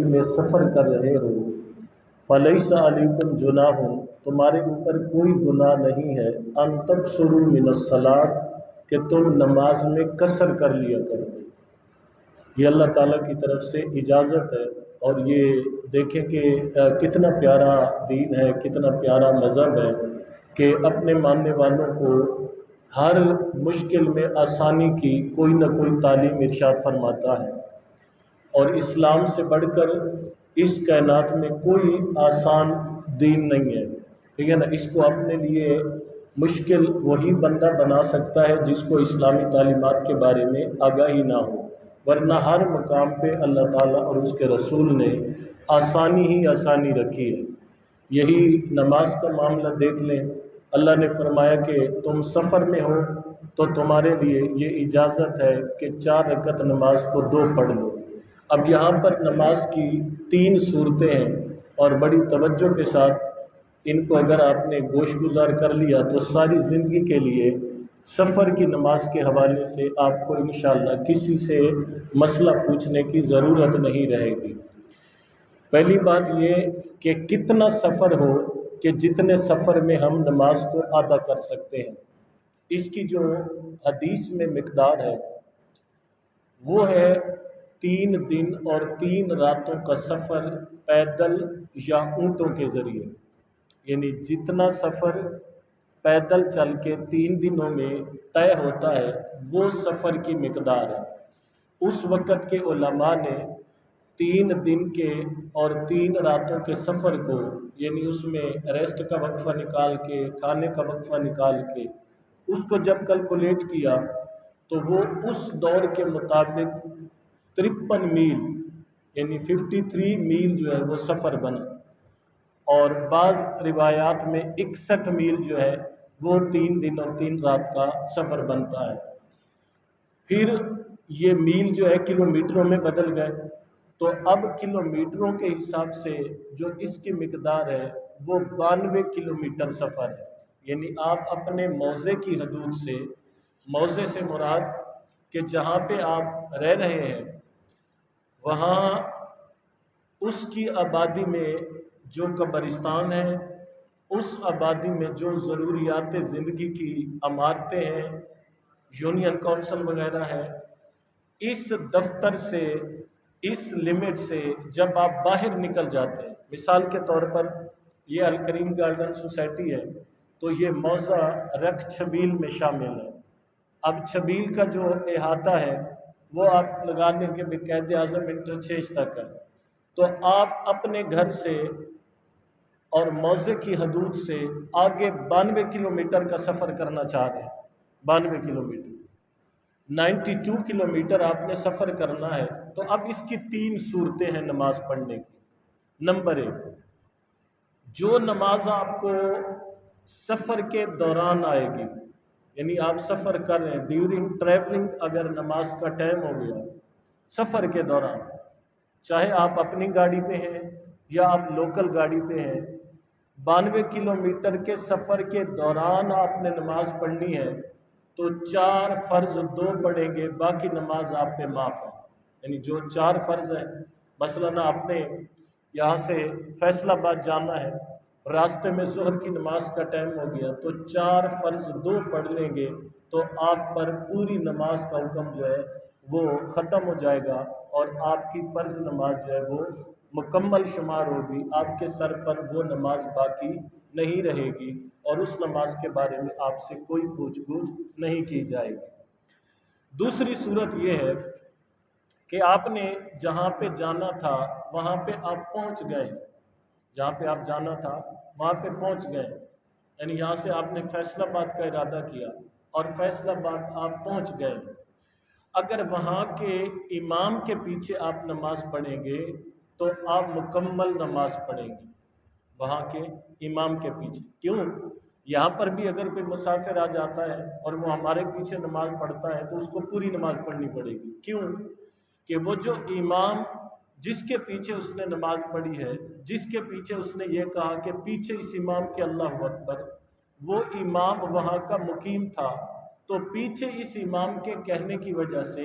میں سفر کر رہے ہو فلیس علیکم جناح، تمہارے اوپر کوئی گناہ نہیں ہے ان تقصروا من الصلاۃ، کہ تم نماز میں قصر کر لیا کرو۔ یہ اللہ تعالیٰ کی طرف سے اجازت ہے، اور یہ دیکھیں کہ کتنا پیارا دین ہے، کتنا پیارا مذہب ہے کہ اپنے ماننے والوں کو ہر مشکل میں آسانی کی کوئی نہ کوئی تعلیم ارشاد فرماتا ہے۔ اور اسلام سے بڑھ کر اس کائنات میں کوئی آسان دین نہیں ہے، ٹھیک ہے نا۔ اس کو اپنے لیے مشکل وہی بندہ بنا سکتا ہے جس کو اسلامی تعلیمات کے بارے میں آگاہی نہ ہو، ورنہ ہر مقام پہ اللہ تعالیٰ اور اس کے رسول نے آسانی ہی آسانی رکھی ہے۔ یہی نماز کا معاملہ دیکھ لیں، اللہ نے فرمایا کہ تم سفر میں ہو تو تمہارے لیے یہ اجازت ہے کہ 4 رکعت نماز کو 2 پڑھ لو۔ اب یہاں پر نماز کی 3 صورتیں ہیں، اور بڑی توجہ کے ساتھ ان کو اگر آپ نے گوش گزار کر لیا تو ساری زندگی کے لیے سفر کی نماز کے حوالے سے آپ کو انشاءاللہ کسی سے مسئلہ پوچھنے کی ضرورت نہیں رہے گی۔ پہلی بات یہ کہ کتنا سفر ہو کہ جتنے سفر میں ہم نماز کو ادا کر سکتے ہیں، اس کی جو حدیث میں مقدار ہے وہ ہے 3 دن اور 3 راتوں کا سفر پیدل یا اونٹوں کے ذریعے، یعنی جتنا سفر پیدل چل کے 3 دنوں میں طے ہوتا ہے وہ سفر کی مقدار ہے۔ اس وقت کے علماء نے 3 دن کے اور 3 راتوں کے سفر کو، یعنی اس میں ریسٹ کا وقفہ نکال کے، کھانے کا وقفہ نکال کے، اس کو جب کیلکولیٹ کیا تو وہ اس دور کے مطابق 53 میل یعنی 53 میل جو ہے وہ سفر بنا، اور بعض روایات میں 61 میل جو ہے وہ 3 دن اور 3 رات کا سفر بنتا ہے۔ پھر یہ میل جو ہے کلومیٹروں میں بدل گئے، تو اب کلومیٹروں کے حساب سے جو اس کی مقدار ہے وہ 92 کلومیٹر سفر ہے۔ یعنی آپ اپنے موضع کی حدود سے، موضع سے مراد کہ جہاں پہ آپ رہ رہے ہیں وہاں اس کی آبادی میں جو قبرستان ہے، اس آبادی میں جو ضروریات زندگی کی عمارتیں ہیں، یونین کونسل وغیرہ ہے، اس دفتر سے، اس لمٹ سے جب آپ باہر نکل جاتے ہیں، مثال کے طور پر یہ الکریم گارڈن سوسائٹی ہے تو یہ موضع رکھ چھبیل میں شامل ہے۔ اب چھبیل کا جو احاطہ ہے وہ آپ لگا لیں کہ قائد اعظم انٹرچینج تک ہے، تو آپ اپنے گھر سے اور موضع کی حدود سے آگے 92 کلومیٹر کا سفر کرنا چاہ رہے ہیں، 92 کلومیٹر، 92 کلومیٹر آپ نے سفر کرنا ہے۔ تو اب اس کی 3 صورتیں ہیں نماز پڑھنے کی۔ نمبر 1، جو نماز آپ کو سفر کے دوران آئے گی، یعنی آپ سفر کر رہے ہیں، ڈیورنگ ٹریولنگ اگر نماز کا ٹائم ہو گیا، سفر کے دوران، چاہے آپ اپنی گاڑی پہ ہیں یا آپ لوکل گاڑی پہ ہیں، 92 کلومیٹر کے سفر کے دوران آپ نے نماز پڑھنی ہے تو 4 فرض 2 پڑھیں گے، باقی نماز آپ پہ معاف ہے۔ یعنی جو 4 فرض ہیں، مثلاً آپ نے یہاں سے فیصل آباد جانا ہے، راستے میں ظہر کی نماز کا ٹائم ہو گیا تو 4 فرض 2 پڑھ لیں گے تو آپ پر پوری نماز کا حکم جو ہے وہ ختم ہو جائے گا، اور آپ کی فرض نماز جو ہے وہ مکمل شمار ہوگی، آپ کے سر پر وہ نماز باقی نہیں رہے گی، اور اس نماز کے بارے میں آپ سے کوئی پوچھ گچھ نہیں کی جائے گی۔ دوسری صورت یہ ہے کہ آپ نے جہاں پہ جانا تھا وہاں پہ آپ پہنچ گئے، جہاں پہ آپ جانا تھا وہاں پہ پہنچ گئے، یعنی یہاں سے آپ نے فیصل آباد کا ارادہ کیا اور فیصل آباد آپ پہنچ گئے۔ اگر وہاں کے امام کے پیچھے آپ نماز پڑھیں گے تو آپ مکمل نماز پڑھیں گے وہاں کے امام کے پیچھے۔ کیوں؟ یہاں پر بھی اگر کوئی مسافر آ جاتا ہے اور وہ ہمارے پیچھے نماز پڑھتا ہے تو اس کو پوری نماز پڑھنی پڑے گی۔ کیوں؟ کہ وہ جو امام جس کے پیچھے اس نے نماز پڑھی ہے، جس کے پیچھے اس نے یہ کہا کہ پیچھے اس امام کے اللہ اکبر، وہ امام وہاں کا مقیم تھا، تو پیچھے اس امام کے کہنے کی وجہ سے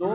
2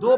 2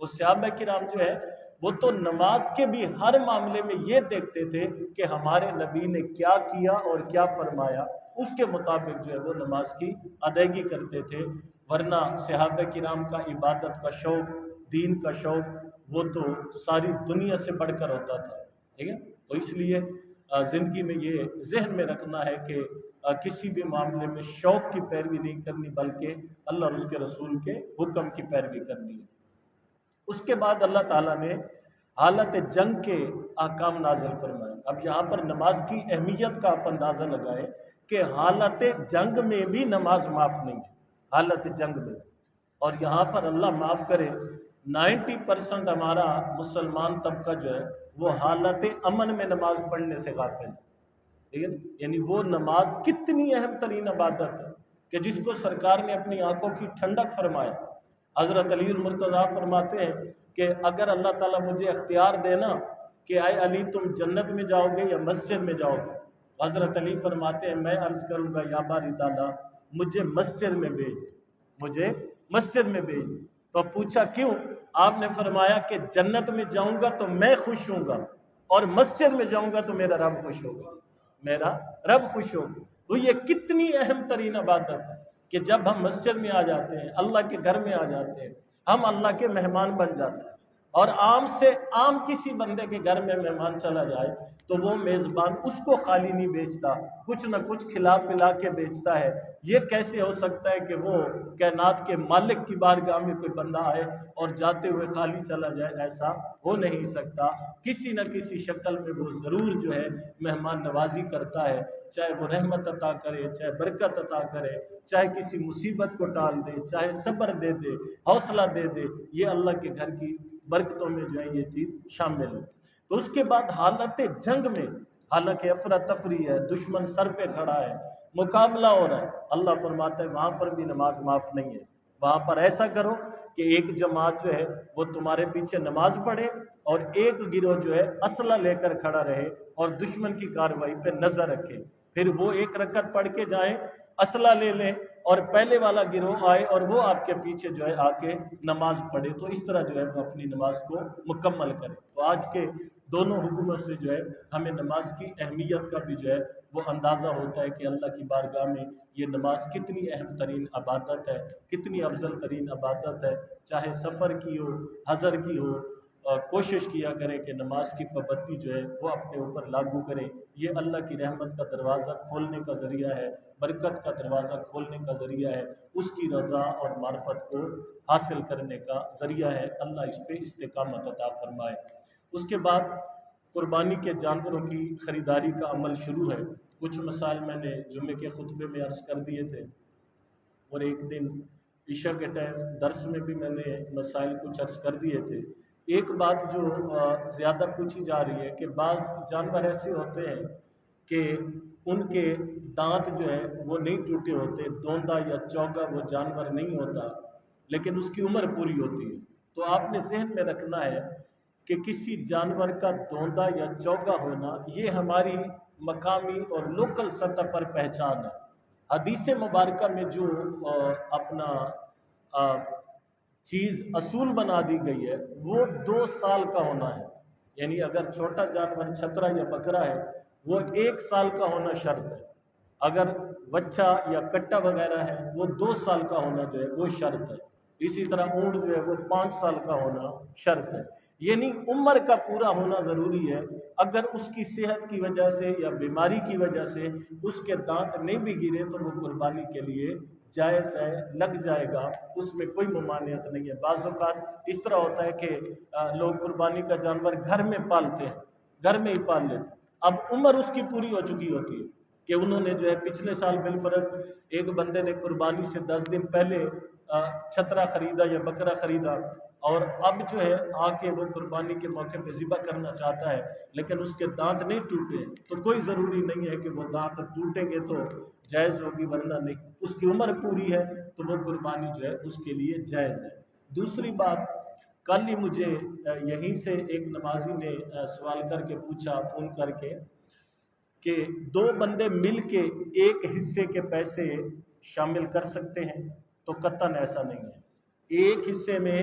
وہ صحابہ کرام جو ہے وہ تو نماز کے بھی ہر معاملے میں یہ دیکھتے تھے کہ ہمارے نبی نے کیا کیا اور کیا فرمایا، اس کے مطابق جو ہے وہ نماز کی ادائیگی کرتے تھے، ورنہ صحابہ کرام کا عبادت کا شوق، دین کا شوق وہ تو ساری دنیا سے بڑھ کر ہوتا تھا، ٹھیک ہے؟ تو اس لیے زندگی میں یہ ذہن میں رکھنا ہے کہ کسی بھی معاملے میں شوق کی پیروی نہیں کرنی، بلکہ اللہ اور اس کے رسول کے حکم کی پیروی کرنی ہے۔ اس کے بعد اللہ تعالیٰ نے حالت جنگ کے احکام نازل فرمائے۔ اب یہاں پر نماز کی اہمیت کا آپ اندازہ لگائیں کہ حالت جنگ میں بھی نماز معاف نہیں ہے، حالت جنگ میں، اور یہاں پر اللہ معاف کرے 90% ہمارا مسلمان طبقہ جو ہے وہ حالت امن میں نماز پڑھنے سے غافل ہے، ٹھیک ہے؟ یعنی وہ نماز کتنی اہم ترین عبادت ہے کہ جس کو سرکار نے اپنی آنکھوں کی ٹھنڈک فرمایا۔ حضرت علی المرتضیٰ فرماتے ہیں کہ اگر اللہ تعالیٰ مجھے اختیار دینا کہ اے علی تم جنت میں جاؤ گے یا مسجد میں جاؤ گے، حضرت علی فرماتے ہیں میں عرض کروں گا یا باری تعالیٰ مجھے مسجد میں بھیج دے، مجھے مسجد میں بھیج دے۔ تو پوچھا کیوں؟ آپ نے فرمایا کہ جنت میں جاؤں گا تو میں خوش ہوں گا، اور مسجد میں جاؤں گا تو میرا رب خوش ہوگا، میرا رب خوش ہوگا۔ تو یہ کتنی اہم ترین عبادت ہے کہ جب ہم مسجد میں آ جاتے ہیں، اللہ کے گھر میں آ جاتے ہیں، ہم اللہ کے مہمان بن جاتے ہیں، اور عام سے عام کسی بندے کے گھر میں مہمان چلا جائے تو وہ میزبان اس کو خالی نہیں بیچتا، کچھ نہ کچھ کھلا پلا کے بیچتا ہے۔ یہ کیسے ہو سکتا ہے کہ وہ کائنات کے مالک کی بارگاہ میں کوئی بندہ آئے اور جاتے ہوئے خالی چلا جائے؟ ایسا ہو نہیں سکتا، کسی نہ کسی شکل میں وہ ضرور جو ہے مہمان نوازی کرتا ہے، چاہے وہ رحمت عطا کرے، چاہے برکت عطا کرے، چاہے کسی مصیبت کو ٹال دے، چاہے صبر دے دے، حوصلہ دے دے، یہ اللہ کے گھر کی برکتوں میں جو ہے یہ چیز شامل ہے۔ تو اس کے بعد حالت جنگ میں، حالانکہ افراتفری ہے، دشمن سر پہ کھڑا ہے، مقابلہ ہو رہا ہے، اللہ فرماتا ہے وہاں پر بھی نماز معاف نہیں ہے۔ وہاں پر ایسا کرو کہ ایک جماعت جو ہے وہ تمہارے پیچھے نماز پڑھے اور ایک گروہ جو ہے اسلحہ لے کر کھڑا رہے اور دشمن کی کارروائی پہ نظر رکھے، پھر وہ ایک رکعت پڑھ کے جائیں، اسلحہ لے لیں، اور پہلے والا گروہ آئے اور وہ آپ کے پیچھے جو ہے آ کے نماز پڑھے، تو اس طرح جو ہے وہ اپنی نماز کو مکمل کرے۔ تو آج کے دونوں حکموں سے جو ہے ہمیں نماز کی اہمیت کا بھی جو ہے وہ اندازہ ہوتا ہے کہ اللہ کی بارگاہ میں یہ نماز کتنی اہم ترین عبادت ہے، کتنی افضل ترین عبادت ہے، چاہے سفر کی ہو، حضر کی ہو، کوشش کیا کریں کہ نماز کی پابندی جو ہے وہ اپنے اوپر لاگو کریں۔ یہ اللہ کی رحمت کا دروازہ کھولنے کا ذریعہ ہے، برکت کا دروازہ کھولنے کا ذریعہ ہے، اس کی رضا اور معرفت کو حاصل کرنے کا ذریعہ ہے۔ اللہ اس پہ استقامت عطا فرمائے۔ اس کے بعد قربانی کے جانوروں کی خریداری کا عمل شروع ہے۔ کچھ مسائل میں نے جمعے کے خطبے میں عرض کر دیے تھے، اور ایک دن عشاء کے ٹائم درس میں بھی میں نے مسائل کچھ عرض کر دیے تھے۔ ایک بات جو زیادہ پوچھی جا رہی ہے کہ بعض جانور ایسے ہوتے ہیں کہ ان کے دانت جو ہے وہ نہیں ٹوٹے ہوتے، دوندا یا چوگا وہ جانور نہیں ہوتا، لیکن اس کی عمر پوری ہوتی ہے۔ تو آپ نے ذہن میں رکھنا ہے کہ کسی جانور کا دوندا یا چوگا ہونا یہ ہماری مقامی اور لوکل سطح پر پہچان ہے۔ حدیث مبارکہ میں جو اپنا چیز اصول بنا دی گئی ہے وہ 2 سال کا ہونا ہے، یعنی اگر چھوٹا جانور چھترا یا بکرا ہے وہ 1 سال کا ہونا شرط ہے، اگر بچہ یا کٹا وغیرہ ہے وہ 2 سال کا ہونا جو ہے وہ شرط ہے، اسی طرح اونٹ جو ہے وہ 5 سال کا ہونا شرط ہے، یعنی عمر کا پورا ہونا ضروری ہے۔ اگر اس کی صحت کی وجہ سے یا بیماری کی وجہ سے اس کے دانت نہیں بھی گرے تو وہ قربانی کے لیے جائز ہے، لگ جائے گا، اس میں کوئی ممانعت نہیں ہے۔ بعض اوقات اس طرح ہوتا ہے کہ لوگ قربانی کا جانور گھر میں پالتے ہیں، گھر میں ہی پال لیتے ہیں، اب عمر اس کی پوری ہو چکی ہوتی ہے کہ انہوں نے جو ہے پچھلے سال بالفرض ایک بندے نے قربانی سے 10 دن پہلے چھترا خریدا یا بکرا خریدا، اور اب جو ہے آ کے وہ قربانی کے موقع پہ ذبح کرنا چاہتا ہے لیکن اس کے دانت نہیں ٹوٹے، تو کوئی ضروری نہیں ہے کہ وہ دانت ٹوٹیں گے تو جائز ہوگی، ورنہ نہیں، اس کی عمر پوری ہے تو وہ قربانی جو ہے اس کے لیے جائز ہے۔ دوسری بات، کل ہی مجھے یہیں سے ایک نمازی نے سوال کر کے پوچھا فون کر کے کہ 2 بندے مل کے ایک حصے کے پیسے شامل کر سکتے ہیں؟ تو قطعاً ایسا نہیں ہے۔ ایک حصے میں